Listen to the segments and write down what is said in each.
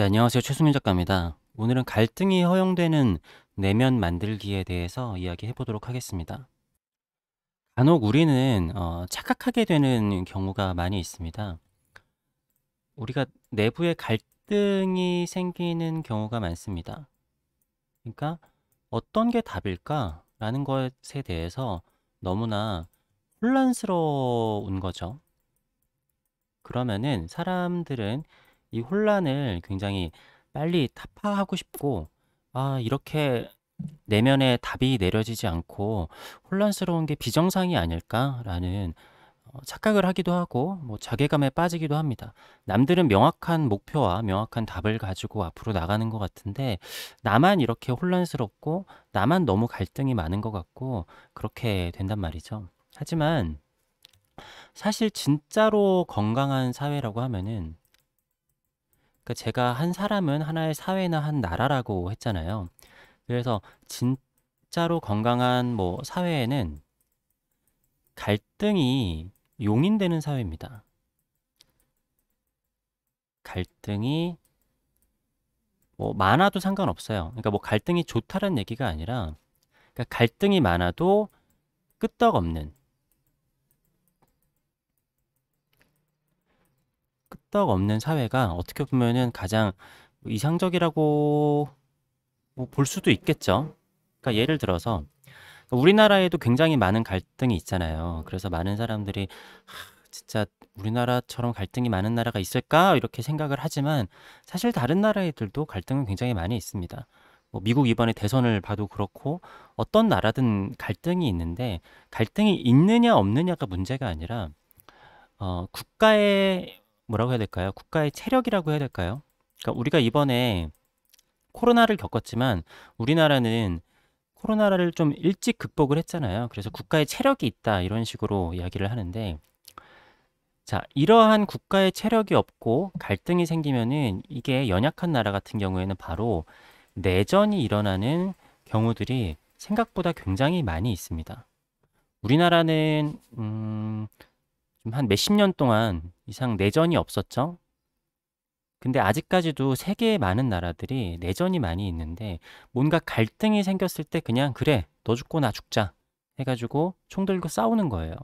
네, 안녕하세요. 최승윤 작가입니다. 오늘은 갈등이 허용되는 내면 만들기에 대해서 이야기해 보도록 하겠습니다. 간혹 우리는 착각하게 되는 경우가 많이 있습니다. 우리가 내부에 갈등이 생기는 경우가 많습니다. 그러니까 어떤 게 답일까라는 것에 대해서 너무나 혼란스러운 거죠. 그러면은 사람들은 이 혼란을 굉장히 빨리 타파하고 싶고, 이렇게 내면에 답이 내려지지 않고 혼란스러운 게 비정상이 아닐까라는 착각을 하기도 하고, 뭐 자괴감에 빠지기도 합니다. 남들은 명확한 목표와 명확한 답을 가지고 앞으로 나가는 것 같은데, 나만 이렇게 혼란스럽고, 나만 너무 갈등이 많은 것 같고, 그렇게 된단 말이죠. 하지만 사실 진짜로 건강한 사회라고 하면은, 그러니까 제가 한 사람은 하나의 사회나 한 나라라고 했잖아요. 그래서 진짜로 건강한 뭐 사회에는 갈등이 용인되는 사회입니다. 갈등이 뭐 많아도 상관없어요. 그러니까 뭐 갈등이 좋다는 얘기가 아니라, 그러니까 갈등이 많아도 끄떡없는 사회가 어떻게 보면은 가장 이상적이라고 뭐 볼 수도 있겠죠. 그러니까 예를 들어서 우리나라에도 굉장히 많은 갈등이 있잖아요. 그래서 많은 사람들이 진짜 우리나라처럼 갈등이 많은 나라가 있을까? 이렇게 생각을 하지만 사실 다른 나라들도 갈등은 굉장히 많이 있습니다. 뭐 미국 이번에 대선을 봐도 그렇고 어떤 나라든 갈등이 있는데 갈등이 있느냐 없느냐가 문제가 아니라 국가의 뭐라고 해야 될까요? 국가의 체력이라고 해야 될까요? 그러니까 우리가 이번에 코로나를 겪었지만 우리나라는 코로나를 좀 일찍 극복을 했잖아요. 그래서 국가의 체력이 있다 이런 식으로 이야기를 하는데, 자, 이러한 국가의 체력이 없고 갈등이 생기면은 이게 연약한 나라 같은 경우에는 바로 내전이 일어나는 경우들이 생각보다 굉장히 많이 있습니다. 우리나라는 한 몇십 년 동안 이상 내전이 없었죠. 근데 아직까지도 세계의 많은 나라들이 내전이 많이 있는데 뭔가 갈등이 생겼을 때 그냥 그래, 너 죽고 나 죽자 해가지고 총 들고 싸우는 거예요.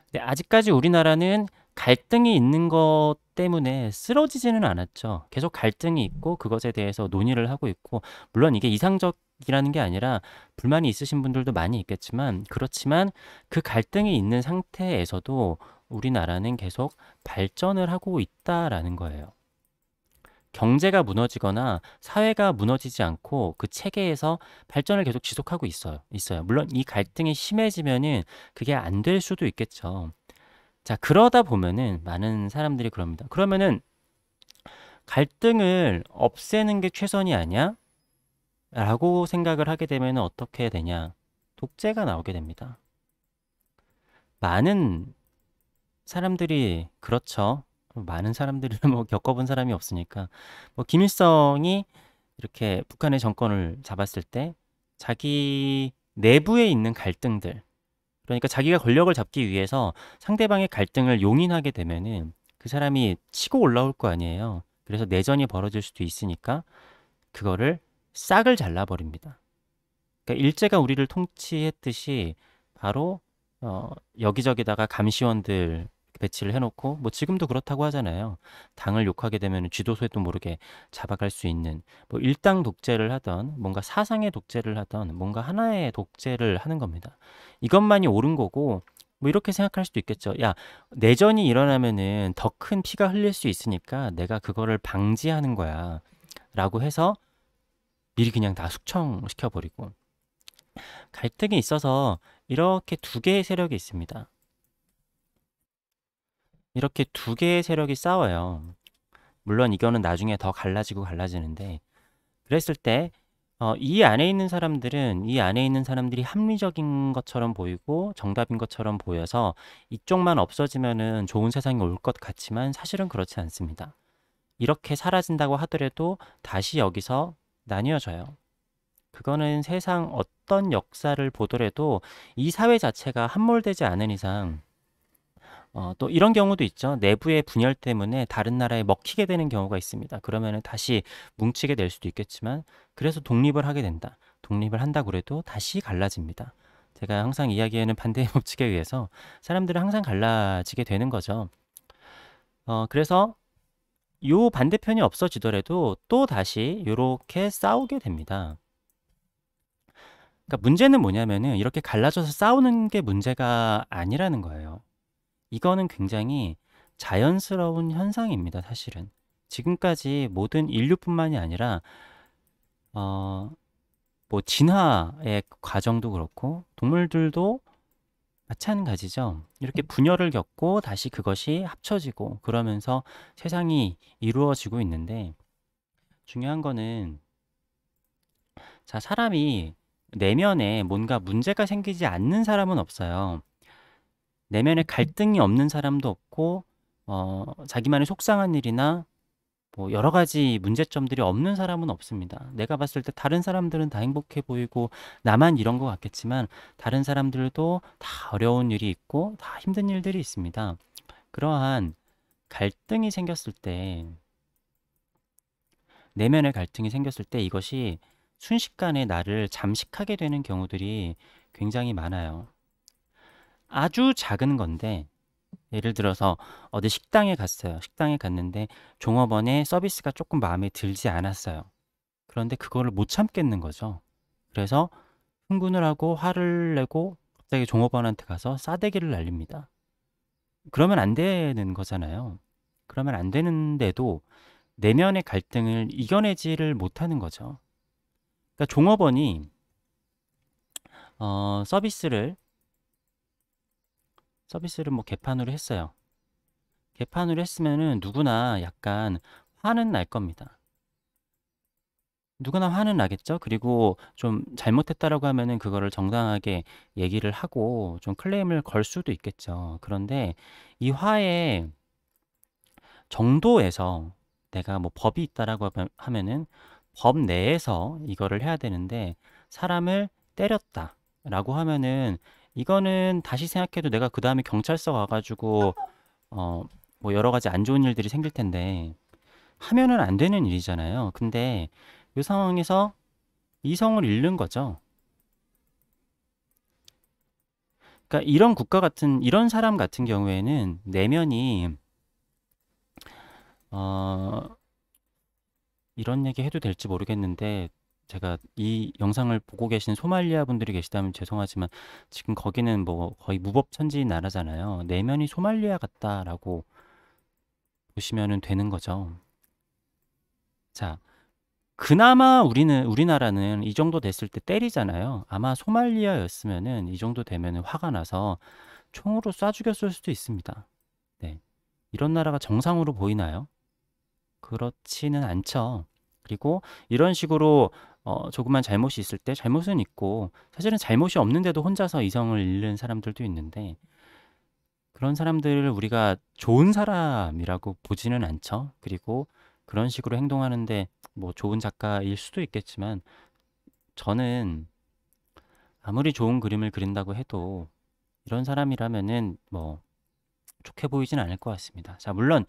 근데 아직까지 우리나라는 갈등이 있는 것 때문에 쓰러지지는 않았죠. 계속 갈등이 있고 그것에 대해서 논의를 하고 있고, 물론 이게 이상적이라는 게 아니라 불만이 있으신 분들도 많이 있겠지만, 그렇지만 그 갈등이 있는 상태에서도 우리나라는 계속 발전을 하고 있다라는 거예요. 경제가 무너지거나 사회가 무너지지 않고 그 체계에서 발전을 계속 지속하고 있어요. 물론 이 갈등이 심해지면은 그게 안 될 수도 있겠죠. 자, 그러다 보면은 많은 사람들이 그럽니다. 그러면은 갈등을 없애는 게 최선이 아니야? 라고 생각을 하게 되면 어떻게 되냐? 독재가 나오게 됩니다. 많은 사람들이 그렇죠. 많은 사람들이 뭐 겪어본 사람이 없으니까. 뭐 김일성이 이렇게 북한의 정권을 잡았을 때 자기 내부에 있는 갈등들, 그러니까 자기가 권력을 잡기 위해서 상대방의 갈등을 용인하게 되면은 그 사람이 치고 올라올 거 아니에요. 그래서 내전이 벌어질 수도 있으니까 그거를 싹을 잘라버립니다. 그러니까 일제가 우리를 통치했듯이 바로 여기저기다가 감시원들 배치를 해놓고, 뭐 지금도 그렇다고 하잖아요. 당을 욕하게 되면 쥐도새도 모르게 잡아갈 수 있는, 뭐 일당 독재를 하던 뭔가 사상의 독재를 하던 뭔가 하나의 독재를 하는 겁니다. 이것만이 옳은 거고, 뭐 이렇게 생각할 수도 있겠죠. 야, 내전이 일어나면은 더 큰 피가 흘릴 수 있으니까 내가 그거를 방지하는 거야 라고 해서 미리 그냥 다 숙청시켜버리고, 갈등이 있어서 이렇게 두 개의 세력이 있습니다. 이렇게 두 개의 세력이 싸워요. 물론 이거는 나중에 더 갈라지고 갈라지는데, 그랬을 때, 이 안에 있는 사람들은 이 안에 있는 사람들이 합리적인 것처럼 보이고 정답인 것처럼 보여서 이쪽만 없어지면은 좋은 세상이 올 것 같지만 사실은 그렇지 않습니다. 이렇게 사라진다고 하더라도 다시 여기서 나뉘어져요. 그거는 세상 어떤 역사를 보더라도 이 사회 자체가 함몰되지 않은 이상 또 이런 경우도 있죠. 내부의 분열 때문에 다른 나라에 먹히게 되는 경우가 있습니다. 그러면은 다시 뭉치게 될 수도 있겠지만 그래서 독립을 하게 된다. 독립을 한다고 그래도 다시 갈라집니다. 제가 항상 이야기하는 반대의 법칙에 의해서 사람들은 항상 갈라지게 되는 거죠. 그래서 요 반대편이 없어지더라도 또 다시 요렇게 싸우게 됩니다. 그러니까 문제는 뭐냐면은 이렇게 갈라져서 싸우는 게 문제가 아니라는 거예요. 이거는 굉장히 자연스러운 현상입니다, 사실은. 지금까지 모든 인류뿐만이 아니라 어, 뭐 진화의 과정도 그렇고 동물들도 마찬가지죠. 이렇게 분열을 겪고 다시 그것이 합쳐지고 그러면서 세상이 이루어지고 있는데 중요한 거는 자, 사람이 내면에 뭔가 문제가 생기지 않는 사람은 없어요. 내면에 갈등이 없는 사람도 없고 자기만의 속상한 일이나 뭐 여러 가지 문제점들이 없는 사람은 없습니다. 내가 봤을 때 다른 사람들은 다 행복해 보이고 나만 이런 것 같겠지만 다른 사람들도 다 어려운 일이 있고 다 힘든 일들이 있습니다. 그러한 갈등이 생겼을 때 내면의 갈등이 생겼을 때 이것이 순식간에 나를 잠식하게 되는 경우들이 굉장히 많아요. 아주 작은 건데 예를 들어서 어디 식당에 갔어요. 식당에 갔는데 종업원의 서비스가 조금 마음에 들지 않았어요. 그런데 그거를 못 참겠는 거죠. 그래서 흥분을 하고 화를 내고 갑자기 종업원한테 가서 싸대기를 날립니다. 그러면 안 되는 거잖아요. 그러면 안 되는데도 내면의 갈등을 이겨내지를 못하는 거죠. 그러니까 종업원이 어, 서비스를 뭐 개판으로 했어요. 개판으로 했으면은 누구나 약간 화는 날 겁니다. 누구나 화는 나겠죠. 그리고 좀 잘못했다라고 하면은 그거를 정당하게 얘기를 하고 좀 클레임을 걸 수도 있겠죠. 그런데 이 화의 정도에서 내가 뭐 법이 있다라고 하면은 법 내에서 이거를 해야 되는데 사람을 때렸다라고 하면은 이거는 다시 생각해도 내가 그 다음에 경찰서 가가지고 어 뭐 여러 가지 안 좋은 일들이 생길 텐데 하면은 안 되는 일이잖아요. 근데 이 상황에서 이성을 잃는 거죠. 그러니까 이런 사람 같은 경우에는 내면이 어, 이런 얘기 해도 될지 모르겠는데 제가 이 영상을 보고 계신 소말리아 분들이 계시다면 죄송하지만 지금 거기는 뭐 거의 무법천지인 나라잖아요. 내면이 소말리아 같다라고 보시면 되는 거죠. 자, 그나마 우리나라는 이 정도 됐을 때 때리잖아요. 아마 소말리아였으면은 이 정도 되면은 화가 나서 총으로 쏴 죽였을 수도 있습니다. 네. 이런 나라가 정상으로 보이나요? 그렇지는 않죠. 그리고 이런 식으로 조그만 잘못이 있을 때 잘못은 있고 사실은 잘못이 없는데도 혼자서 이성을 잃는 사람들도 있는데 그런 사람들을 우리가 좋은 사람이라고 보지는 않죠. 그리고 그런 식으로 행동하는데 뭐 좋은 작가일 수도 있겠지만 저는 아무리 좋은 그림을 그린다고 해도 이런 사람이라면은 뭐 좋게 보이진 않을 것 같습니다. 자, 물론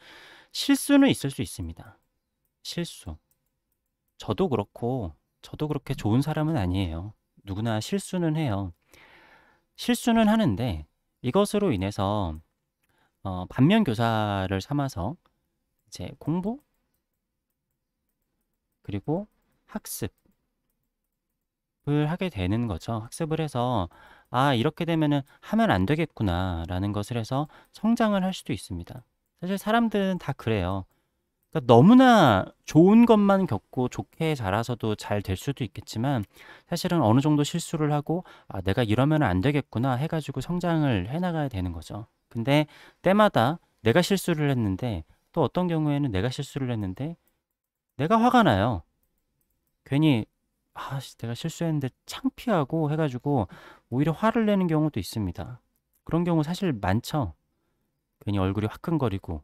실수는 있을 수 있습니다. 실수. 저도 그렇고, 저도 그렇게 좋은 사람은 아니에요. 누구나 실수는 해요. 실수는 하는데, 이것으로 인해서, 반면교사를 삼아서, 이제 공부, 그리고 학습을 하게 되는 거죠. 학습을 해서, 아, 이렇게 되면은 하면 안 되겠구나라는 것을 해서 성장을 할 수도 있습니다. 사실 사람들은 다 그래요. 그러니까 너무나 좋은 것만 겪고 좋게 자라서도 잘 될 수도 있겠지만 사실은 어느 정도 실수를 하고 아, 내가 이러면 안 되겠구나 해가지고 성장을 해나가야 되는 거죠. 근데 때마다 내가 실수를 했는데 또 어떤 경우에는 내가 실수를 했는데 내가 화가 나요. 괜히 아, 내가 실수했는데 창피하고 해가지고 오히려 화를 내는 경우도 있습니다. 그런 경우 사실 많죠. 괜히 얼굴이 화끈거리고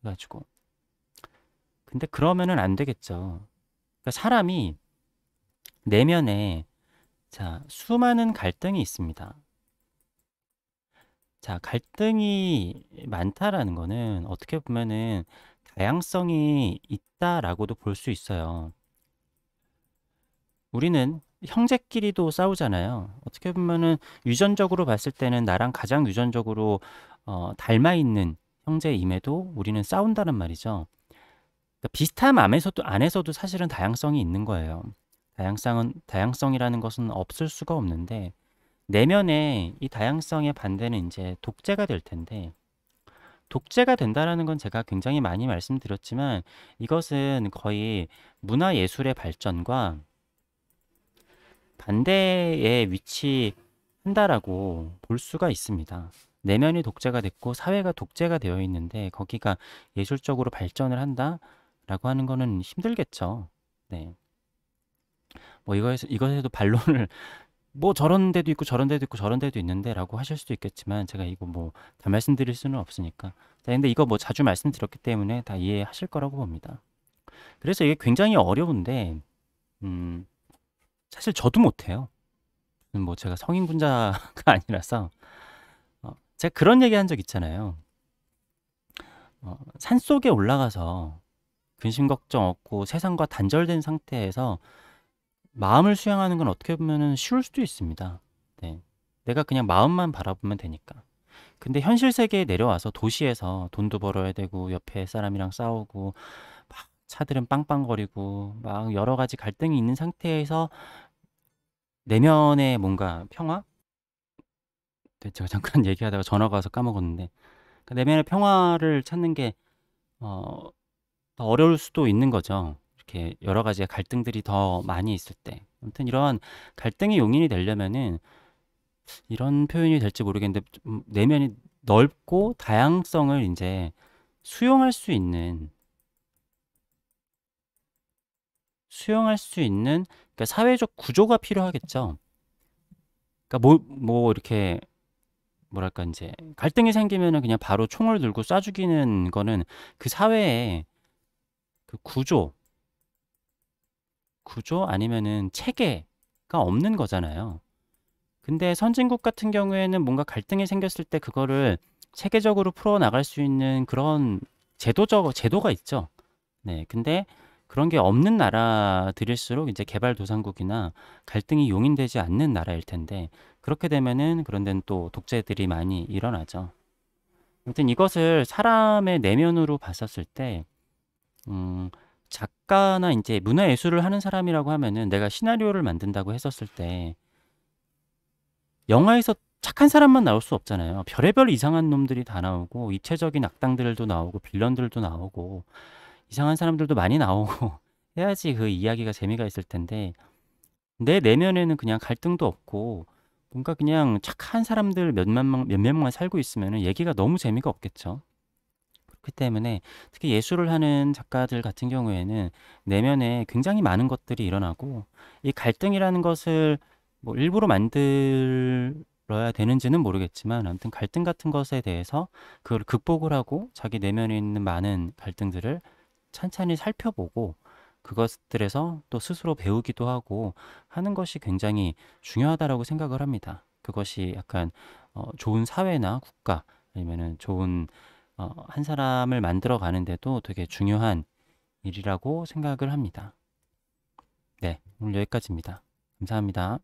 해가지고. 근데 그러면은 안 되겠죠. 그러니까 사람이 내면에 자, 수많은 갈등이 있습니다. 자, 갈등이 많다라는 거는 어떻게 보면은 다양성이 있다라고도 볼 수 있어요. 우리는 형제끼리도 싸우잖아요. 어떻게 보면은 유전적으로 봤을 때는 나랑 가장 유전적으로 닮아 있는 형제임에도 우리는 싸운다는 말이죠. 그러니까 비슷함 안에서도 사실은 다양성이 있는 거예요. 다양성이라는 것은 없을 수가 없는데 내면에 이 다양성의 반대는 이제 독재가 될 텐데 독재가 된다라는 건 제가 굉장히 많이 말씀드렸지만 이것은 거의 문화예술의 발전과 반대에 위치한다라고 볼 수가 있습니다. 내면이 독재가 됐고 사회가 독재가 되어 있는데 거기가 예술적으로 발전을 한다라고 하는 거는 힘들겠죠. 네. 뭐 이것에도 반론을 뭐 저런 데도 있고 저런 데도 있고 저런 데도 있는데라고 하실 수도 있겠지만 제가 이거 뭐 다 말씀드릴 수는 없으니까. 자, 근데 이거 뭐 자주 말씀드렸기 때문에 다 이해하실 거라고 봅니다. 그래서 이게 굉장히 어려운데 음, 사실 저도 못해요. 뭐 제가 성인군자가 아니라서 제가 그런 얘기 한 적 있잖아요. 산속에 올라가서 근심 걱정 없고 세상과 단절된 상태에서 마음을 수양하는 건 어떻게 보면은 쉬울 수도 있습니다. 네. 내가 그냥 마음만 바라보면 되니까. 근데 현실 세계에 내려와서 도시에서 돈도 벌어야 되고 옆에 사람이랑 싸우고 막 차들은 빵빵거리고 막 여러 가지 갈등이 있는 상태에서 내면의 뭔가 평화? 네, 제가 잠깐 얘기하다가 전화가 와서 까먹었는데 그 내면의 평화를 찾는 게 어, 더 어려울 수도 있는 거죠. 이렇게 여러 가지 갈등들이 더 많이 있을 때. 아무튼 이러한 갈등의 용인이 되려면은 이런 표현이 될지 모르겠는데 내면이 넓고 다양성을 이제 수용할 수 있는 그러니까 사회적 구조가 필요하겠죠. 그러니까 뭐 이렇게 뭐랄까 이제 갈등이 생기면은 그냥 바로 총을 들고 쏴 죽이는 거는 그 사회의 그 구조 아니면은 체계가 없는 거잖아요. 근데 선진국 같은 경우에는 뭔가 갈등이 생겼을 때 그거를 체계적으로 풀어 나갈 수 있는 그런 제도가 있죠. 네. 근데 그런 게 없는 나라들일수록 이제 개발도상국이나 갈등이 용인되지 않는 나라일 텐데 그렇게 되면은 그런 데는 또 독재들이 많이 일어나죠. 아무튼 이것을 사람의 내면으로 봤었을 때 음, 작가나 이제 문화예술을 하는 사람이라고 하면은 내가 시나리오를 만든다고 했었을 때 영화에서 착한 사람만 나올 수 없잖아요. 별의별 이상한 놈들이 다 나오고 입체적인 악당들도 나오고 빌런들도 나오고 이상한 사람들도 많이 나오고 해야지 그 이야기가 재미가 있을 텐데 내 내면에는 그냥 갈등도 없고 뭔가 그냥 착한 사람들 몇몇 명만 살고 있으면 얘기가 너무 재미가 없겠죠. 그렇기 때문에 특히 예술을 하는 작가들 같은 경우에는 내면에 굉장히 많은 것들이 일어나고 이 갈등이라는 것을 뭐 일부러 만들어야 되는지는 모르겠지만 아무튼 갈등 같은 것에 대해서 그걸 극복을 하고 자기 내면에 있는 많은 갈등들을 찬찬히 살펴보고 그것들에서 또 스스로 배우기도 하고 하는 것이 굉장히 중요하다라고 생각을 합니다. 그것이 약간 좋은 사회나 국가 아니면은 좋은 한 사람을 만들어 가는데도 되게 중요한 일이라고 생각을 합니다. 네, 오늘 여기까지입니다. 감사합니다.